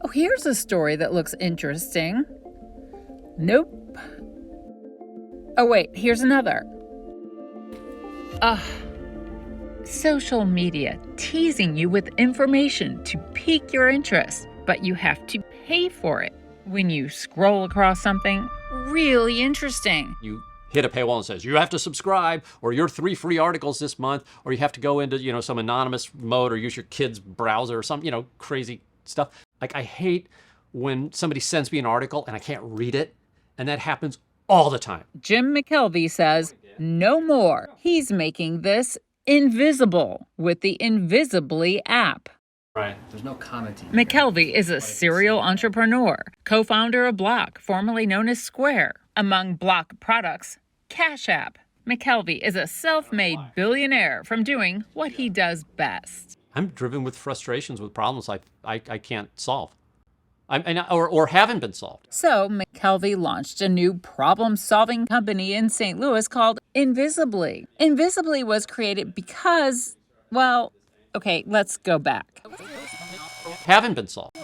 Oh, here's a story that looks interesting. Nope. Oh, wait, here's another. Social media teasing you with information to pique your interest, but you have to pay for it when you scroll across something really interesting. You hit a paywall and says, you have to subscribe, or your 3 free articles this month, or you have to go into, some anonymous mode or use your kid's browser or some, crazy stuff. Like, I hate when somebody sends me an article and I can't read it, and that happens all the time. Jim McKelvey says no more. He's making this invisible with the Invisibly app. Right. There's no commenting. McKelvey is a serial entrepreneur, co-founder of Block, formerly known as Square. Among Block products, Cash App. McKelvey is a self-made billionaire from doing what he does best. I'm driven with frustrations with problems I can't solve. Or haven't been solved. So McKelvey launched a new problem-solving company in St. Louis called Invisibly. Invisibly was created because, okay, let's go back. Haven't been solved.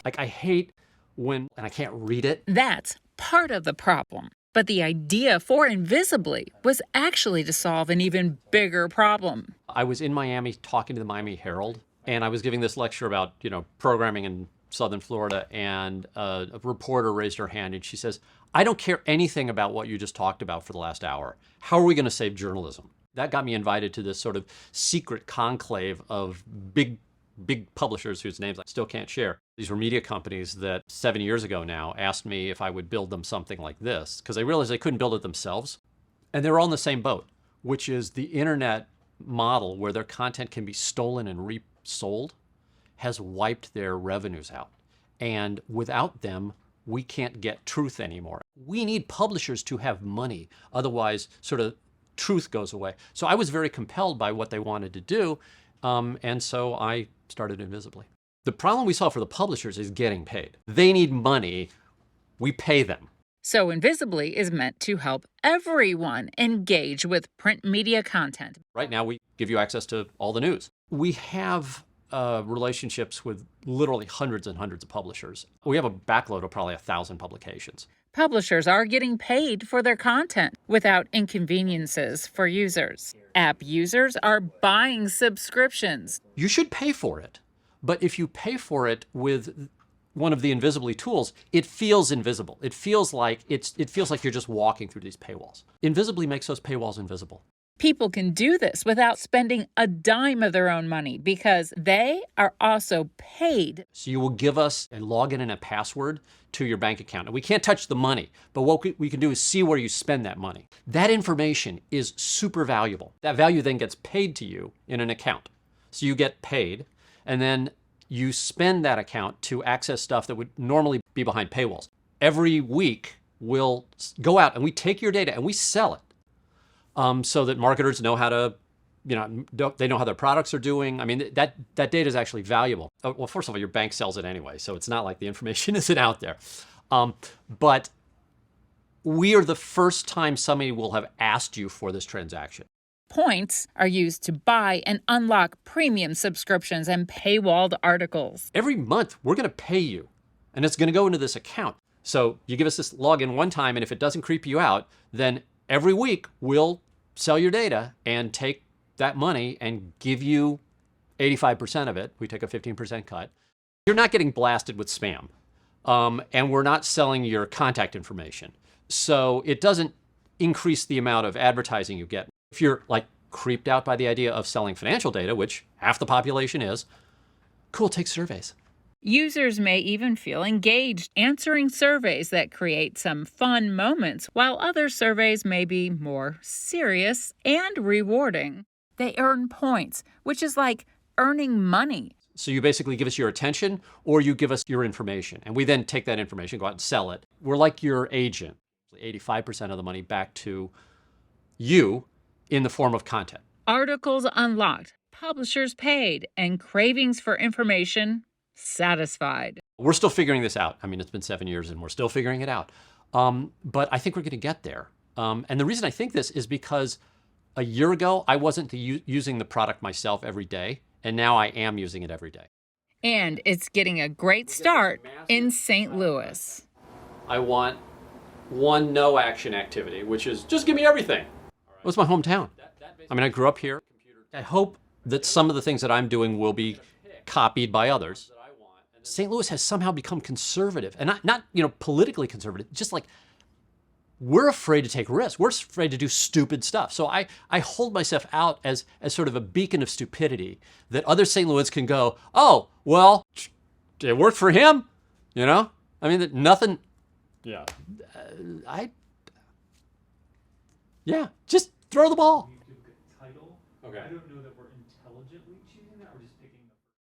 Like, I hate when, and I can't read it. That's part of the problem. But the idea for Invisibly was actually to solve an even bigger problem. I was in Miami talking to the Miami Herald, and I was giving this lecture about, programming in Southern Florida, and a reporter raised her hand and she says, I don't care anything about what you just talked about for the last hour. How are we going to save journalism? That got me invited to this sort of secret conclave of big publishers whose names I still can't share. These were media companies that 7 years ago now asked me if I would build them something like this, because they realized they couldn't build it themselves. And they were all in the same boat, which is the internet model where their content can be stolen and resold has wiped their revenues out. And without them, we can't get truth anymore. We need publishers to have money. Otherwise, sort of truth goes away. So I was very compelled by what they wanted to do. And so I started Invisibly. The problem we solve for the publishers is getting paid. They need money. We pay them. So Invisibly is meant to help everyone engage with print media content. Right now, we give you access to all the news. We have relationships with literally hundreds and hundreds of publishers. We have a backload of probably 1,000 publications. Publishers are getting paid for their content without inconveniences for users. App users are buying subscriptions. You should pay for it. But if you pay for it with one of the Invisibly tools, it feels invisible. It feels like you're just walking through these paywalls. Invisibly makes those paywalls invisible. People can do this without spending a dime of their own money because they are also paid. So you will give us a login and a password to your bank account. And we can't touch the money, but what we can do is see where you spend that money. That information is super valuable. That value then gets paid to you in an account. So you get paid, and then you spend that account to access stuff that would normally be behind paywalls. Every week, we'll go out and we take your data and we sell it. So that marketers know how to, they know how their products are doing. I mean, that data is actually valuable. Well, first of all, your bank sells it anyway, so it's not like the information isn't out there. But we are the first time somebody will have asked you for this transaction. Points are used to buy and unlock premium subscriptions and paywalled articles. Every month, we're going to pay you, and it's going to go into this account. So you give us this login one time, and if it doesn't creep you out, then every week we'll sell your data and take that money and give you 85% of it. We take a 15% cut. You're not getting blasted with spam, and we're not selling your contact information. So it doesn't increase the amount of advertising you get. If you're creeped out by the idea of selling financial data, which half the population is, cool, take surveys. Users may even feel engaged answering surveys that create some fun moments, while other surveys may be more serious and rewarding. They earn points, which is like earning money. So you basically give us your attention or you give us your information, and we then take that information, go out and sell it. We're like your agent. 85% of the money back to you in the form of content. Articles unlocked, publishers paid, and cravings for information satisfied. We're still figuring this out. I mean, it's been 7 years and we're still figuring it out. But I think we're going to get there. And the reason I think this is because a year ago, I wasn't using the product myself every day, and now I am using it every day. And it's getting a great start in St. Louis. I want one no action activity, which is just give me everything. It was my hometown. I mean, I grew up here. I hope that some of the things that I'm doing will be copied by others. St. Louis has somehow become conservative, and not politically conservative, just like we're afraid to take risks. We're afraid to do stupid stuff. So I hold myself out as sort of a beacon of stupidity that other St. Louis can go, oh, well, it worked for him, I mean, nothing. Yeah. Just throw the ball. Title. Okay. I don't know